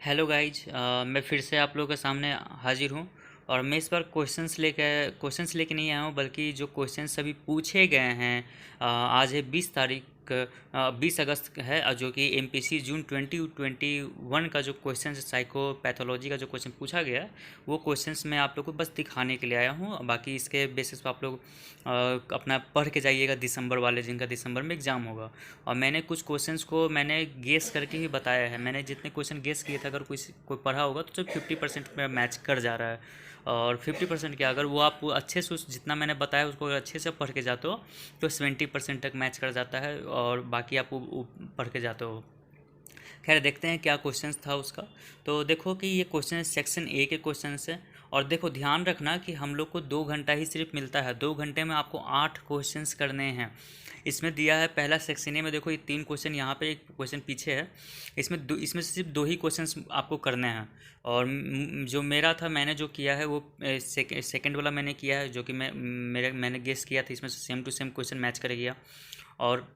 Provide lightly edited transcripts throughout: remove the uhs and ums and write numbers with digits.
Hello guys, मैं फिर से आप लोगों के सामने हाजिर हूँ। और मैं इस बार क्वेश्चंस लेके नहीं आया हूँ, बल्कि जो क्वेश्चंस अभी पूछे गए हैं। आज है 20 तारीख, 20 अगस्त है, और जो कि एमपीसी जून 2021 का जो क्वेश्चन साइकोपैथोलॉजी का जो क्वेश्चन पूछा गया है, वो क्वेश्चंस मैं आप लोग को बस दिखाने के लिए आया हूँ। बाकी इसके बेसिस पर आप लोग अपना पढ़ के जाइएगा, दिसंबर वाले, जिनका दिसंबर में एग्ज़ाम होगा। और मैंने कुछ क्वेश्चंस को मैंने गेस करके ही बताया है। मैंने जितने क्वेश्चन गेस किए थे, अगर कोई पढ़ा होगा तो सिर्फ 50% में मैच कर जा रहा है। और 50% क्या, अगर वो आप अच्छे से जितना मैंने बताया उसको अगर अच्छे से पढ़ के जाते हो तो 70% तक मैच कर जाता है, और बाकी आप वो पढ़ के जाते हो। खैर, देखते हैं क्या क्वेश्चंस था उसका। तो देखो कि ये क्वेश्चन सेक्शन ए के क्वेश्चन है। और देखो, ध्यान रखना कि हम लोग को 2 घंटा ही सिर्फ मिलता है। 2 घंटे में आपको 8 क्वेश्चंस करने हैं। इसमें दिया है पहला सेक्शन ए में, देखो ये 3 क्वेश्चन यहाँ पे, एक क्वेश्चन पीछे है। इसमें से सिर्फ 2 ही क्वेश्चंस आपको करने हैं। और जो मेरा था, मैंने जो किया है वो सेकंड वाला मैंने किया है, जो कि मैंने गेस किया था, इसमें से same to same question match कर गया। और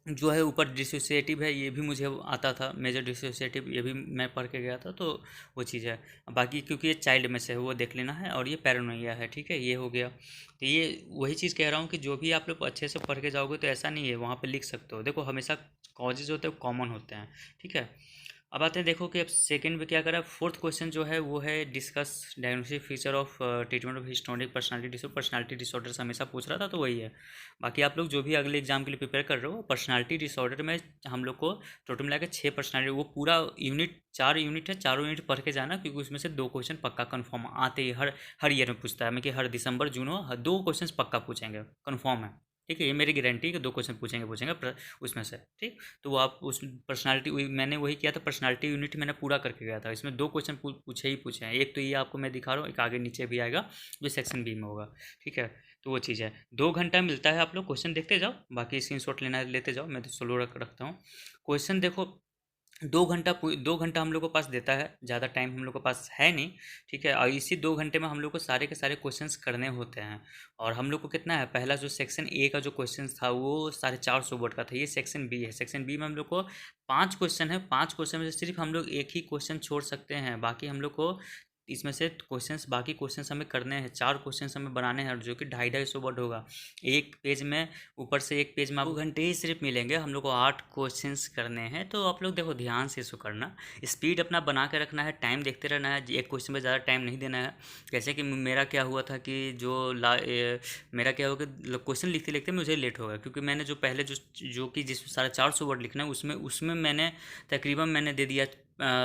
जो है ऊपर डिसोसिएटिव है, ये भी मुझे आता था, मेजर डिसोसिएटिव, ये भी मैं पढ़ के गया था, तो वो चीज़ है। बाकी क्योंकि ये चाइल्ड में से है, वो देख लेना है। और ये पैरानोइया है, ठीक है, ये हो गया। तो ये वही चीज़ कह रहा हूँ कि जो भी आप लोग अच्छे से पढ़ के जाओगे तो ऐसा नहीं है, वहाँ पे लिख सकते हो। देखो, हमेशा कॉजेज होते हैं कॉमन होते हैं, ठीक है। अब आते हैं, देखो कि अब सेकंड में क्या करा। फोर्थ क्वेश्चन जो है वो है discuss diagnostic feature of treatment of histrionic personality disorder से हमेशा पूछ रहा था, तो वही है। बाकी आप लोग जो भी अगले एग्जाम के लिए प्रिपेयर कर रहे हो, पर्सनालिटी डिसऑर्डर में हम लोग को टोटल मिला के 6 पर्सनालिटी, वो पूरा यूनिट, 4 यूनिट है, चारों यूनिट पढ़ के जाना, क्योंकि उसमें से 2 क्वेश्चन पक्का कन्फर्म आते ही हर हर ईयर में पूछता है। मैं कि हर दिसंबर जून हो, 2 क्वेश्चन पक्का पूछेंगे, कन्फर्म है। ठीक है, ये मेरी गारंटी है कि 2 क्वेश्चन पूछेंगे पूछेंगे उसमें से, ठीक। तो वो आप उस पर्सनालिटी, मैंने वही किया था, पर्सनालिटी यूनिट मैंने पूरा करके गया था। इसमें 2 क्वेश्चन पूछे ही पूछे हैं। एक तो ये आपको मैं दिखा रहा हूँ, एक आगे नीचे भी आएगा, जो सेक्शन बी में होगा, ठीक है। तो वो चीज़ है, 2 घंटा मिलता है, आप लोग क्वेश्चन देखते जाओ, बाकी स्क्रीनशॉट लेना है लेते जाओ, मैं तो स्लो रखता हूँ। क्वेश्चन देखो, 2 घंटा हम लोग के पास देता है, ज़्यादा टाइम हम लोग के पास है नहीं, ठीक है। और इसी 2 घंटे में हम लोग को सारे के सारे क्वेश्चंस करने होते हैं। और हम लोग को कितना है, पहला जो सेक्शन ए का जो क्वेश्चन था वो 450 वर्ड का था। ये सेक्शन बी है। सेक्शन बी में हम लोग को 5 क्वेश्चन है। 5 क्वेश्चन में से सिर्फ हम लोग एक ही क्वेश्चन छोड़ सकते हैं। बाकी हम लोग को इसमें से क्वेश्चंस, बाकी क्वेश्चंस हमें करने हैं। 4 क्वेश्चंस हमें बनाने हैं, जो कि 250-250 वर्ड होगा एक पेज में। ऊपर से एक पेज में आपको 2 घंटे ही सिर्फ मिलेंगे, हम लोग को 8 क्वेश्चंस करने हैं। तो आप लोग देखो, ध्यान से इसको करना, स्पीड अपना बना के रखना है, टाइम देखते रहना है, एक क्वेश्चन में ज़्यादा टाइम नहीं देना है। जैसे कि मेरा क्या हुआ था कि मेरा क्या हुआ कि क्वेश्चन लिखते लिखते मुझे लेट हो गया, क्योंकि मैंने जो पहले जो कि जिस 450 वर्ड लिखना है, उसमें उसमें मैंने तकरीबन मैंने दे दिया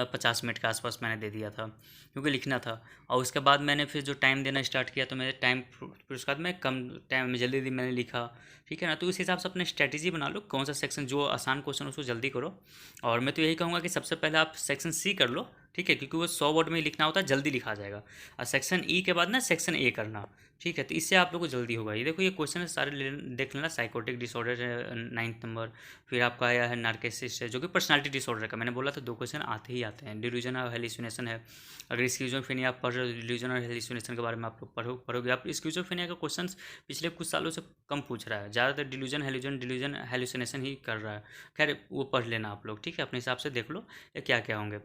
50 मिनट के आसपास मैंने दे दिया था, क्योंकि लिखना था। और उसके बाद मैंने फिर जो टाइम देना स्टार्ट किया, तो मेरे टाइम, फिर उसके बाद मैं कम टाइम में जल्दी जल्दी मैंने लिखा, ठीक है ना। तो उस हिसाब से अपने स्ट्रेटेजी बना लो, कौन सा सेक्शन जो आसान क्वेश्चन उसको जल्दी करो। और मैं तो यही कहूँगा कि सबसे पहले आप सेक्शन सी कर लो, ठीक है, क्योंकि वो 100 वर्ड में ही लिखना होता है, जल्दी लिखा जाएगा। और सेक्शन ई के बाद ना सेक्शन ए करना, ठीक है। तो इससे आप लोग को जल्दी होगा। ये देखो, ये क्वेश्चन है सारे देख लेना। साइकोटिक डिसऑर्डर है 9th नंबर। फिर आपका आया है नार्कोसिस है, जो कि पर्सनालिटी डिसऑर्डर का, मैंने बोला था 2 क्वेश्चन आते ही आते हैं। डिल्यूजन और हेलुसिनेशन है। अगर स्किज़ोफ्रेनिया आप पढ़ रहे हो, डिल्यूजन और हेलुसिनेशन के बारे में आप लोग पढ़ोगे। आप स्किज़ोफ्रेनिया का क्वेश्चन पिछले कुछ सालों से कम पूछ रहा है, ज़्यादातर डिल्यूजन हेलुसिनेशन ही कर रहा है। खैर, वो पढ़ लेना आप लोग, ठीक है, अपने हिसाब से देख लो ये क्या क्या होंगे।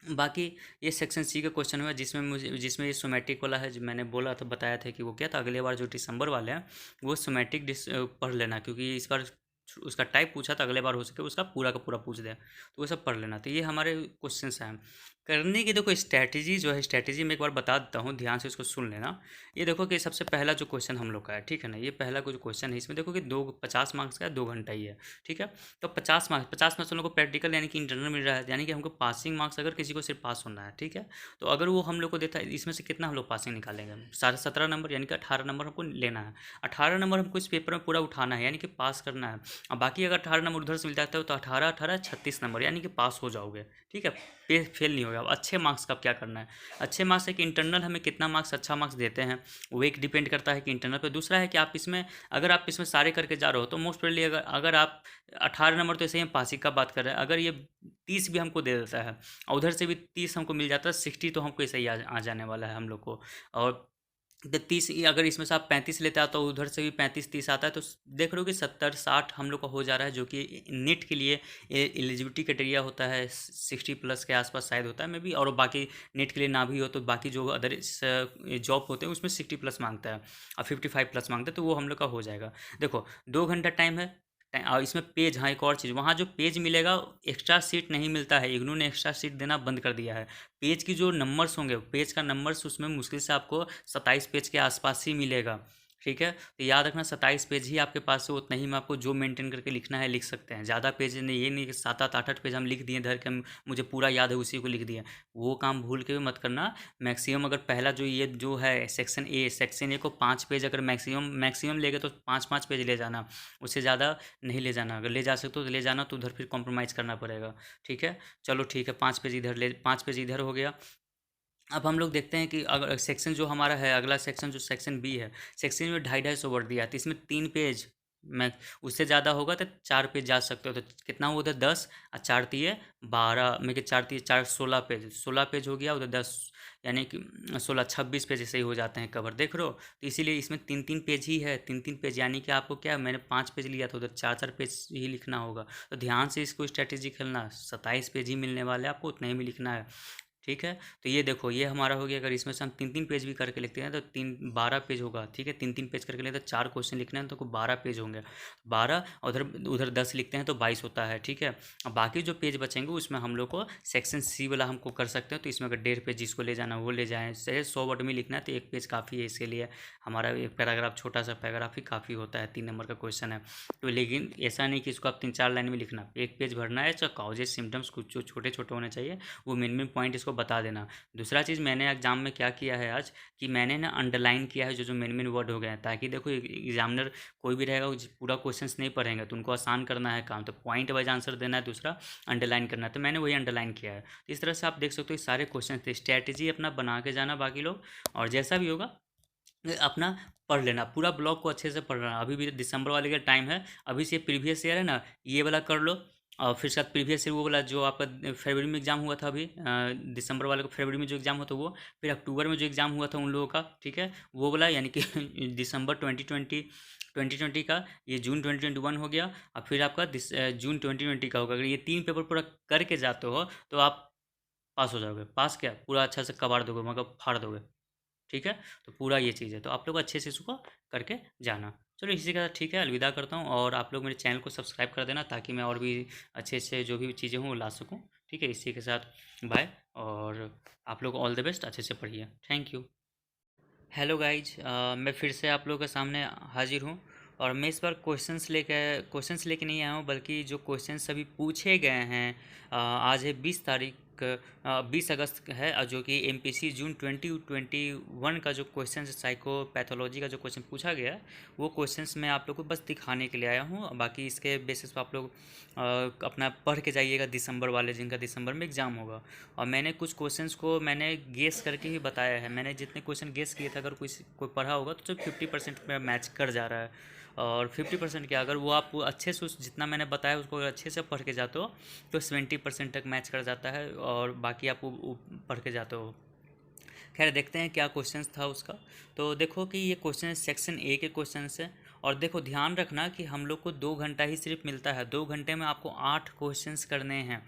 बाकी ये सेक्शन सी का क्वेश्चन हुआ, जिसमें ये सोमैटिक वाला है, जो मैंने बोला था, बताया था कि वो क्या था। अगले बार जो दिसंबर वाले हैं वो सोमैटिक पढ़ लेना, क्योंकि इस बार उसका टाइप पूछा था, अगले बार हो सके उसका पूरा का पूरा पूछ दे, तो वो सब पढ़ लेना। तो ये हमारे क्वेश्चंस हैं करने की। देखो, स्ट्रैटेजी जो है, स्ट्रैटेजी मैं एक बार बता देता हूँ, ध्यान से इसको सुन लेना। ये देखो कि सबसे पहला जो क्वेश्चन हम लोग का है, ठीक है ना, ये पहला जो क्वेश्चन है, इसमें देखो कि 50 मार्क्स का है, 2 घंटा ही है, ठीक है। तो 50 मार्क्स हम लोग को प्रैक्टिकल यानी कि इंटरनल मिल रहा है, यानी कि हमको पासिंग मार्क्स, अगर किसी को सिर्फ पास होना है, ठीक है। तो अगर वो हम लोग को देता है, इसमें से कितना हम लोग पासिंग निकालेंगे, 17.5 नंबर, यानी कि 18 नंबर हमको लेना है। 18 नंबर हमको इस पेपर में पूरा उठाना है, यानी कि पास करना है। और बाकी अगर 18 नंबर उधर से मिल जाता है तो 18 18 36 नंबर, यानी कि पास हो जाओगे, ठीक है, फेल नहीं होगा। अब अच्छे मार्क्स का क्या करना है। अच्छे मार्क्स है कि इंटरनल हमें कितना मार्क्स, अच्छा मार्क्स देते हैं, वो एक डिपेंड करता है कि इंटरनल पे। दूसरा है कि आप इसमें, अगर आप इसमें सारे करके जा रहे हो तो मोस्ट प्रोबेबली अगर आप 18 नंबर, तो ऐसे ही हम पासिंग का बात कर रहे हैं, अगर ये 30 भी हमको दे देता है और उधर से भी 30 हमको मिल जाता है, 60 तो हमको ऐसे ही आ जाने वाला है हम लोग को। और तो 30, अगर इसमें से आप 35 लेते हो तो उधर से भी 35-30 आता है, तो देख रहे हो कि 70-60 हम लोग का हो जा रहा है, जो कि नेट के लिए एलिजिबिलिटी क्राइटेरिया होता है 60+ के आसपास शायद होता है मे बी, और बाकी नेट के लिए ना भी हो तो बाकी जो अदर जॉब होते हैं उसमें 60+ मांगता है और 55+ मांगता है, तो वो हम लोग का हो जाएगा। देखो 2 घंटा टाइम है। और इसमें पेज, हाँ एक और चीज़, वहाँ जो पेज मिलेगा एक्स्ट्रा सीट नहीं मिलता है, इग्नू ने एक्स्ट्रा सीट देना बंद कर दिया है। पेज की जो नंबर्स होंगे, पेज का नंबर्स उसमें मुश्किल से आपको 27 पेज के आसपास ही मिलेगा। ठीक है, तो याद रखना 27 पेज ही आपके पास है, उतना ही में आपको जो मेंटेन करके लिखना है लिख सकते हैं। ज़्यादा पेज नहीं, ये नहीं कि 7-8 पेज हम लिख दिए धर के, हम मुझे पूरा याद है उसी को लिख दिए, वो काम भूल के भी मत करना। मैक्सिमम अगर पहला जो ये जो है सेक्शन ए को 5 पेज अगर मैक्सिमम मैक्सिमम लेगे तो 5-5 पेज ले जाना, उससे ज़्यादा नहीं ले जाना। अगर ले जा सकते हो तो ले जाना, तो उधर फिर कॉम्प्रोमाइज़ करना पड़ेगा। ठीक है, चलो ठीक है, 5 पेज इधर ले, 5 पेज इधर हो गया। अब हम लोग देखते हैं कि अगर सेक्शन जो हमारा है, अगला सेक्शन जो सेक्शन बी है, सेक्शन में 250-250 वर्ड दिया है, तो इसमें 3 पेज, मैं उससे ज़्यादा होगा तो 4 पेज जा सकते हो, तो कितना हुआ उधर 10 और 4 तिये 12 में के 4 तिये 4, 16 पेज, 16 पेज हो गया उधर 10, यानी कि 16-26 पेज ऐसे ही हो जाते हैं कवर, देख रहे हो। तो इसीलिए इसमें 3-3 पेज ही है, 3-3 पेज, यानी कि आपको क्या, मैंने 5 पेज लिया था, उधर 4-4 पेज ही लिखना होगा। तो ध्यान से इसको स्ट्रैटेजी खेलना, 27 पेज ही मिलने वाले आपको, उतने ही में लिखना है। ठीक है, तो ये देखो ये हमारा हो गया। अगर इसमें से हम 3-3 पेज भी करके लिखते हैं तो 12 पेज होगा। ठीक है, 3-3 पेज करके लेते हैं, 4 क्वेश्चन लिखने हैं तो 12 पेज होंगे। 12 और उधर उधर 10 लिखते हैं तो 22 होता है। ठीक है, अब बाकी जो पेज बचेंगे उसमें हम लोग को सेक्शन सी वाला हमको कर सकते हैं, तो इसमें अगर 1.5 पेज जिसको ले जाना वो ले जाएँ, से 100 वर्ड में लिखना है तो 1 पेज काफ़ी है इसके लिए। हमारा एक पैराग्राफ, छोटा सा पैराग्राफ ही काफ़ी होता है, 3 नंबर का क्वेश्चन है। तो लेकिन ऐसा नहीं कि इसको आप 3-4 लाइन में लिखना, 1 पेज भरना है। चाहे कॉजेज सिम्टम्स कुछ जो छोटे छोटे होने चाहिए, वो मेन मेन पॉइंट इसको बता देना। दूसरा चीज़, मैंने एग्जाम में क्या किया है आज, कि मैंने ना अंडरलाइन किया है जो जो मेन मेन वर्ड हो गए हैं, ताकि देखो एग्जामिनर कोई भी रहेगा वो पूरा क्वेश्चंस नहीं पढ़ेंगे, तो उनको आसान करना है काम, तो पॉइंट वाइज आंसर देना है, दूसरा अंडरलाइन करना है, तो मैंने वही अंडरलाइन किया है। तो इस तरह से आप देख सकते हो सारे क्वेश्चन थे, स्ट्रैटेजी अपना बना के जाना बाकी लोग, और जैसा भी होगा अपना पढ़ लेना, पूरा ब्लॉग को अच्छे से पढ़ना। अभी भी दिसंबर वाले का टाइम है, अभी से प्रीवियस ईयर है ना, ये वाला कर लो। और फिर साथ प्रीवियस ईयर वो वाला जो आपका फरवरी में एग्ज़ाम हुआ था, अभी दिसंबर वाले को फरवरी में जो एग्ज़ाम हुआ था वो, फिर अक्टूबर में जो एग्ज़ाम हुआ था उन लोगों का, ठीक है, वो वाला, यानी कि दिसंबर 2020 का, ये जून 2021 हो गया, और फिर आपका जून 2020 का होगा। अगर ये 3 पेपर पूरा करके जाते हो तो आप पास हो जाओगे। पास क्या, पूरा अच्छा से कबाड़ दोगे, मतलब फाड़ दोगे। ठीक है, तो पूरा ये चीज़ है, तो आप लोग अच्छे से इसको करके जाना। चलो इसी के साथ ठीक है, अलविदा करता हूँ, और आप लोग मेरे चैनल को सब्सक्राइब कर देना, ताकि मैं और भी अच्छे से जो भी चीज़ें हों वो ला सकूँ। ठीक है, इसी के साथ बाय, और आप लोग ऑल द बेस्ट, अच्छे से पढ़िए। Thank you. हेलो गाइज, मैं फिर से आप लोगों के सामने हाजिर हूँ, और मैं इस बार क्वेश्चंस लेके नहीं आया हूँ, बल्कि जो क्वेश्चंस अभी पूछे गए हैं। आज है 20 तारीख, 20 अगस्त है, और जो कि एमपीसी जून 2021 का जो क्वेश्चन साइकोपैथोलॉजी का जो क्वेश्चन पूछा गया है, वो क्वेश्चंस मैं आप लोग को बस दिखाने के लिए आया हूँ। बाकी इसके बेसिस पर आप लोग अपना पढ़ के जाइएगा, दिसंबर वाले जिनका दिसंबर में एग्ज़ाम होगा। और मैंने कुछ क्वेश्चंस को मैंने गेस करके ही बताया है, मैंने जितने क्वेश्चन गेस किए थे, अगर कोई पढ़ा होगा तो 50% में मैच कर जा रहा है। और 50% क्या, अगर वो आप अच्छे से जितना मैंने बताया उसको अगर अच्छे से पढ़ के जाते हो तो 70% तक मैच कर जाता है, और बाकी आप वो पढ़ के जाते हो। खैर देखते हैं क्या क्वेश्चंस था उसका। तो देखो कि ये क्वेश्चन सेक्शन ए के क्वेश्चन है, और देखो ध्यान रखना कि हम लोग को 2 घंटा ही सिर्फ मिलता है, 2 घंटे में आपको 8 क्वेश्चंस करने हैं।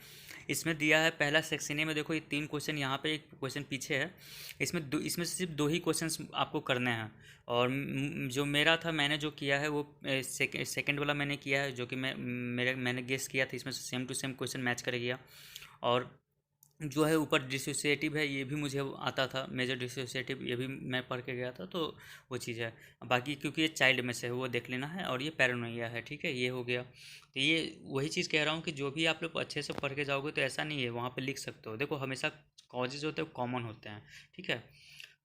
इसमें दिया है पहला सेक्शन ए में, देखो ये 3 क्वेश्चन यहाँ पे, एक क्वेश्चन पीछे है। इसमें से सिर्फ 2 ही क्वेश्चंस आपको करने हैं। और जो मेरा था, मैंने जो किया है वो सेकंड वाला मैंने किया है, जो कि मैंने गेस किया था, इसमें से same to same question match कर गया। और जो है ऊपर डिसोसिएटिव है, ये भी मुझे आता था, मेजर डिसोसिएटिव, ये भी मैं पढ़ के गया था, तो वो चीज़ है। बाकी क्योंकि ये चाइल्ड में से है वो देख लेना है, और ये पैरानोइया है। ठीक है, ये हो गया। तो ये वही चीज़ कह रहा हूँ कि जो भी आप लोग अच्छे से पढ़ के जाओगे तो ऐसा नहीं है, वहाँ पे लिख सकते हो। देखो हमेशा कॉजेज होते हैं कॉमन होते हैं। ठीक है,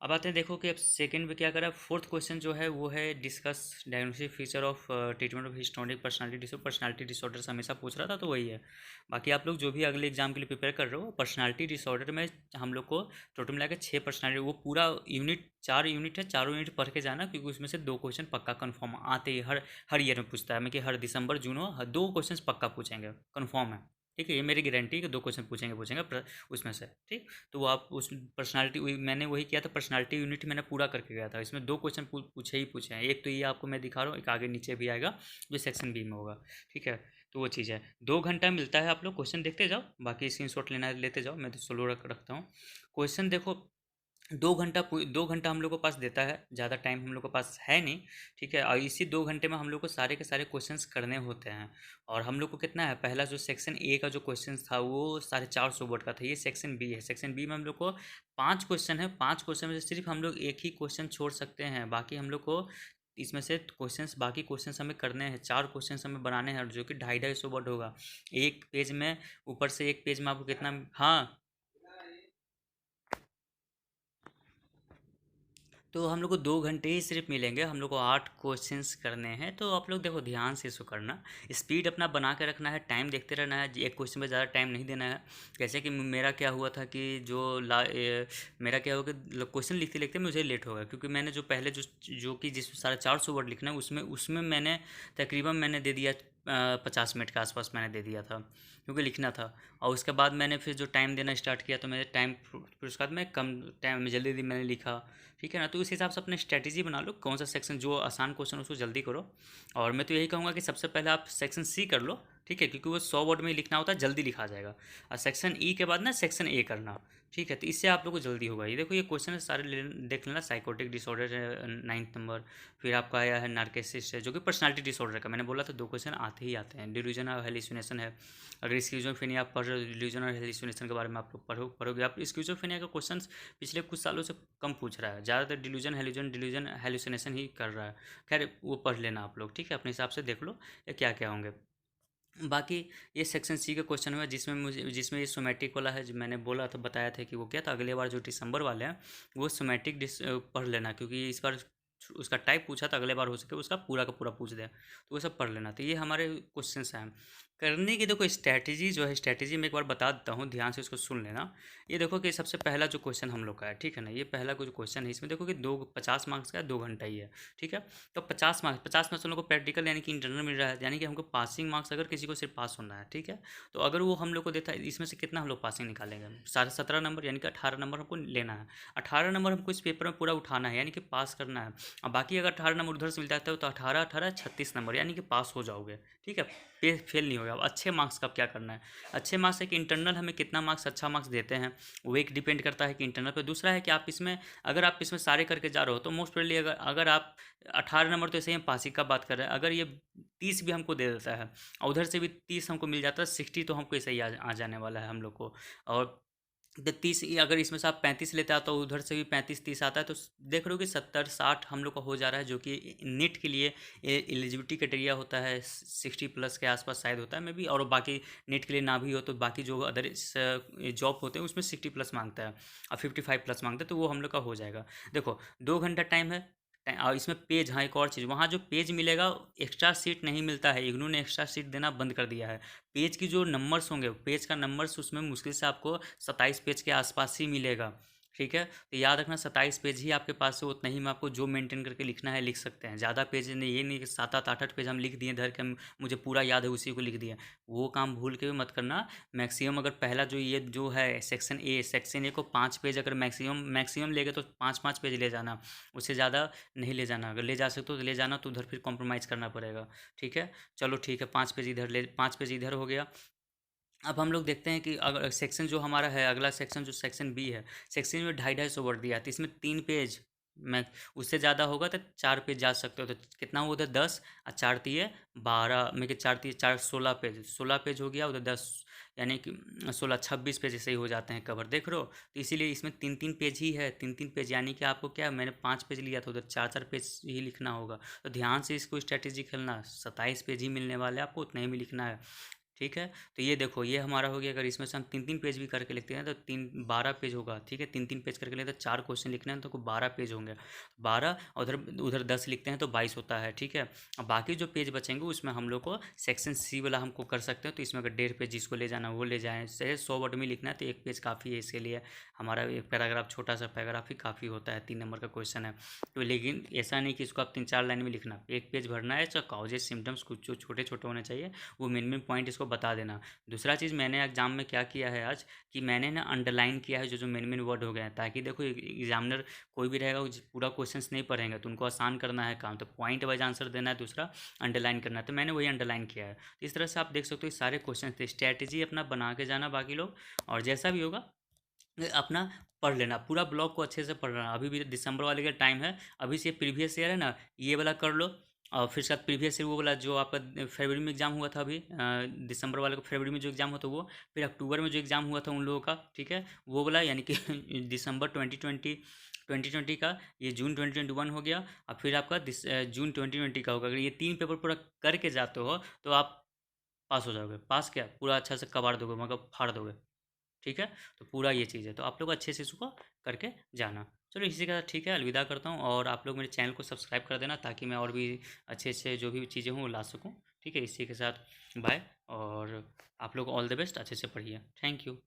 अब आते हैं, देखो कि अब सेकंड में क्या करा। फोर्थ क्वेश्चन जो है वो है discuss diagnostic feature of treatment of histrionic personality disorder हमेशा पूछ रहा था, तो वही है। बाकी आप लोग जो भी अगले एग्जाम के लिए प्रिपेयर कर रहे हो, पर्सनालिटी डिसऑर्डर में हम लोग को टोटल मिला के 6 पर्सनालिटी, वो पूरा यूनिट 4 यूनिट है, चारों यूनिट पढ़ के जाना, क्योंकि उसमें से 2 क्वेश्चन पक्का कन्फर्म आते ही हर हर ईयर में पूछता है, मैं कि हर दिसंबर जून हो 2 क्वेश्चन पक्का पूछेंगे, कन्फर्म है। ठीक है, ये मेरी गारंटी है कि 2 क्वेश्चन पूछेंगे उसमें से, ठीक। तो वो आप उस पर्सनालिटी मैंने वही किया था, पर्सनालिटी यूनिट मैंने पूरा करके गया था। इसमें 2 क्वेश्चन पूछे ही पूछे हैं। एक तो ये आपको मैं दिखा रहा हूँ, एक आगे नीचे भी आएगा जो सेक्शन बी में होगा, ठीक है। तो वो चीज़ है, 2 घंटा मिलता है, आप लोग क्वेश्चन देखते जाओ, बाकी स्क्रीनशॉट लेना है लेते जाओ, मैं तो स्लो रखता हूँ। क्वेश्चन देखो, 2 घंटा हम लोग को पास देता है, ज़्यादा टाइम हम लोग के पास है नहीं, ठीक है। और इसी 2 घंटे में हम लोग को सारे के सारे क्वेश्चंस करने होते हैं। और हम लोग को कितना है, पहला जो सेक्शन ए का जो क्वेश्चन था वो 450 वर्ड का था। ये सेक्शन बी है, सेक्शन बी में हम लोग को 5 क्वेश्चन है। 5 क्वेश्चन में से सिर्फ हम लोग एक ही क्वेश्चन छोड़ सकते हैं, बाकी हम लोग को इसमें से क्वेश्चंस, बाकी क्वेश्चंस हमें करने हैं। 4 क्वेश्चंस हमें बनाने हैं, जो कि 250 वर्ड होगा एक पेज में। ऊपर से एक पेज में आपको कितना, हाँ, तो हम लोग को 2 घंटे ही सिर्फ मिलेंगे, हम लोग को 8 क्वेश्चंस करने हैं। तो आप लोग देखो ध्यान से इसको करना, स्पीड अपना बना के रखना है, टाइम देखते रहना है, एक क्वेश्चन में ज़्यादा टाइम नहीं देना है। जैसे कि मेरा क्या हुआ था कि मेरा क्या हुआ कि क्वेश्चन लिखते लिखते मुझे लेट हो गया, क्योंकि मैंने जो पहले जो कि जिसमें 450 वर्ड लिखना है, उसमें मैंने तकरीबन मैंने दे दिया 50 मिनट के आसपास मैंने दे दिया था, क्योंकि लिखना था। और उसके बाद मैंने फिर जो टाइम देना स्टार्ट किया, तो मेरे टाइम फिर उसके बाद मैं कम टाइम में जल्दी जल्दी मैंने लिखा, ठीक है ना। तो उस हिसाब से अपने स्ट्रैटेजी बना लो, कौन सा सेक्शन जो आसान क्वेश्चन उसको जल्दी करो। और मैं तो यही कहूँगा कि सबसे पहले आप सेक्शन सी कर लो, ठीक है, क्योंकि वो 100 वर्ड में ही लिखना होता है, जल्दी लिखा जाएगा। और सेक्शन ई के बाद ना सेक्शन ए करना, ठीक है। तो इससे आप लोग को जल्दी होगा। ये देखो, ये क्वेश्चन सारे देख लेना। साइकोटिक डिसऑर्डर है 9th नंबर, फिर आपका आया है नार्किसिस्ट है, जो कि पर्सनालिटी डिसऑर्डर का मैंने बोला था 2 क्वेश्चन आते ही आते हैं। डिल्यूजन और हेलुसिनेशन है, अगर स्किज़ोफ्रेनिया आप पढ़ रहे हो, डिल्यूजन और हेलुसिनेशन के बारे में आप लोग पढ़ोगे। आप स्किज़ोफ्रेनिया का क्वेश्चन पिछले कुछ सालों से कम पूछ रहा है, ज़्यादातर डिल्यूजन हेलुसिनेशन ही कर रहा है। खैर वो पढ़ लेना आप लोग, ठीक है, अपने हिसाब से देख लो ये क्या क्या होंगे। बाकी ये सेक्शन सी का क्वेश्चन हुआ, जिसमें ये सोमैटिक वाला है, जो मैंने बोला था, बताया था कि वो क्या था। अगले बार जो दिसंबर वाले हैं वो सोमैटिक पढ़ लेना, क्योंकि इस बार उसका टाइप पूछा था, अगले बार हो सके उसका पूरा का पूरा पूछ दे, तो वो सब पढ़ लेना। तो ये हमारे क्वेश्चंस हैं करने की। देखो स्ट्रैटेजी जो है, स्ट्रैटेजी मैं एक बार बता देता हूँ, ध्यान से उसको सुन लेना। ये देखो कि सबसे पहला जो क्वेश्चन हम लोग का है, ठीक है ना, ये पहला जो क्वेश्चन है, इसमें देखो कि 50 मार्क्स का है, 2 घंटा ही है, ठीक है। तो 50 मार्क्स हम लोग को प्रैक्टिकल यानी कि इंटरनल मिल रहा है, यानी कि हमको पासिंग मार्क्स, अगर किसी को सिर्फ पास होना है, ठीक है। तो अगर वो हम लोग को देता है, इसमें से कितना हम लोग पासिंग निकालेंगे, 17.5 नंबर, यानी कि 18 नंबर हमको लेना है। 18 नंबर हमको इस पेपर में पूरा उठाना है, यानी कि पास करना है। और बाकी अगर 18 नंबर उधर से मिल जाता है तो 18 18 36 नंबर, यानी कि पास हो जाओगे, ठीक है, फेल नहीं होगा। अब अच्छे मार्क्स का क्या करना है, अच्छे मार्क्स है कि इंटरनल हमें कितना मार्क्स अच्छा मार्क्स देते हैं, वो एक डिपेंड करता है कि इंटरनल पे। दूसरा है कि आप इसमें, अगर आप इसमें सारे करके जा रहे हो, तो मोस्ट प्रोबेबली अगर आप 18 नंबर, तो ऐसे ही हम पासिंग का बात कर रहे हैं, अगर ये 30 भी हमको दे देता है और उधर से भी 30 हमको मिल जाता है, 60 तो हमको ऐसे ही आ जाने वाला है हम लोग को। और 30, अगर इसमें से आप 35 लेते आता हो, उधर से भी 35 30 आता है, तो देख रहे हो कि 70 60 हम लोग का हो जा रहा है, जो कि नीट के लिए एलिजिबिलिटी क्राइटेरिया होता है 60+ के आसपास शायद होता है मे बी। और बाकी नीट के लिए ना भी हो तो बाकी जो अदर जॉब होते हैं उसमें 60+ मांगता है और 55+ मांगता है, तो वो हम लोग का हो जाएगा। देखो 2 घंटा टाइम है। और इसमें पेज, हाँ एक और चीज़, वहाँ जो पेज मिलेगा, एक्स्ट्रा सीट नहीं मिलता है, इग्नू ने एक्स्ट्रा सीट देना बंद कर दिया है। पेज की जो नंबर्स होंगे, पेज का नंबर्स उसमें मुश्किल से आपको 27 पेज के आसपास ही मिलेगा, ठीक है। तो याद रखना 27 पेज ही आपके पास है, उतना ही में आपको जो मेंटेन करके लिखना है लिख सकते हैं। ज़्यादा पेज नहीं, ये नहीं कि 7 8 8 8 पेज हम लिख दिए धर के, मुझे पूरा याद है उसी को लिख दिया, वो काम भूल के भी मत करना। मैक्सिमम अगर पहला जो ये जो है सेक्शन ए को 5 पेज, अगर मैक्सिमम मैक्सिमम लेगे तो 5 5 पेज ले जाना, उससे ज़्यादा नहीं ले जाना। अगर ले जा सकते हो तो ले जाना, तो उधर फिर कॉम्प्रोमाइज़ करना पड़ेगा, ठीक है। चलो ठीक है, 5 पेज इधर 5 पेज इधर हो गया। अब हम लोग देखते हैं कि अगर सेक्शन जो हमारा है, अगला सेक्शन जो सेक्शन बी है, सेक्शन में 250 250 वर्ड दिया है, तो इसमें 3 पेज, मैं उससे ज़्यादा होगा तो 4 पेज जा सकते हो। तो कितना हुआ उधर 10 और 4 तिये 12 में के 4 तिये 4 16 पेज, 16 पेज हो गया उधर 10, यानी कि 16 26 पेज ऐसे ही हो जाते हैं कवर, देख रहे हो। तो इसीलिए इसमें 3 3 पेज ही है, 3 3 पेज, यानी कि आपको क्या, मैंने 5 पेज लिया था, उधर 4 4 पेज ही लिखना होगा। तो ध्यान से इसको स्ट्रैटेजी खेलना, 27 पेज ही मिलने वाले हैं आपको, उतना ही में लिखना है, ठीक है। तो ये देखो ये हमारा हो गया। अगर इसमें से हम 3 3 पेज भी करके लिखते हैं तो 12 पेज होगा, ठीक है। 3 3 पेज करके लेते हैं तो 4 क्वेश्चन लिखने हैं तो 12 पेज होंगे, 12 और उधर उधर 10 लिखते हैं तो 22 होता है, ठीक है। और बाकी जो पेज बचेंगे उसमें हम लोग को सेक्शन सी वाला हमको कर सकते हैं। तो इसमें अगर 1.5 पेज जिसको ले जाना वो ले जाएँ, से 100 वर्ड में लिखना है तो 1 पेज काफ़ी है इसके लिए। हमारा एक पैराग्राफ, छोटा सा पैराग्राफ ही काफ़ी होता है, 3 नंबर का क्वेश्चन है। तो लेकिन ऐसा नहीं कि इसको आप 3 4 लाइन में लिखना, 1 पेज भरना है। चाहे कॉजेज सिम्टम्स कुछ जो छोटे छोटे होने चाहिए, वो मेन मेन पॉइंट इसको को बता देना। दूसरा चीज़ मैंने एग्ज़ाम में क्या किया है आज कि मैंने ना अंडरलाइन किया है जो मेन मेन वर्ड हो गए हैं, ताकि देखो एग्जामिनर कोई भी रहेगा वो पूरा क्वेश्चंस नहीं पढ़ेंगे तो उनको आसान करना है काम, तो पॉइंट वाइज आंसर देना है, दूसरा अंडरलाइन करना है, तो मैंने वही अंडरलाइन किया है। तो इस तरह से आप देख सकते हो सारे क्वेश्चन थे, स्ट्रैटेजी अपना बना के जाना बाकी लोग, और जैसा भी होगा अपना पढ़ लेना, पूरा ब्लॉक को अच्छे से पढ़ लेना। अभी भी दिसंबर वाले का टाइम है, अभी से प्रीवियस ईयर है ना, ये वाला कर लो, और फिर साथ प्रीवियस ईयर वो वाला जो आपका फरवरी में एग्ज़ाम हुआ था, अभी दिसंबर वाले को फरवरी में जो एग्ज़ाम हुआ था वो, फिर अक्टूबर में जो एग्ज़ाम हुआ था उन लोगों का, ठीक है, वो वाला, यानी कि दिसंबर 2020 का, ये जून 2021 हो गया, और फिर आपका जून 2020 का होगा। अगर ये 3 पेपर पूरा करके जाते हो तो आप पास हो जाओगे। पास क्या, पूरा अच्छा से कबाड़ दोगे, मतलब फाड़ दोगे, ठीक है। तो पूरा ये चीज़ है, तो आप लोग अच्छे से इसको करके जाना। चलो इसी के साथ ठीक है, अलविदा करता हूँ, और आप लोग मेरे चैनल को सब्सक्राइब कर देना ताकि मैं और भी अच्छे अच्छे जो भी चीज़ें हों वो ला सकूँ, ठीक है। इसी के साथ बाय, और आप लोग ऑल द बेस्ट, अच्छे से पढ़िए, थैंक यू।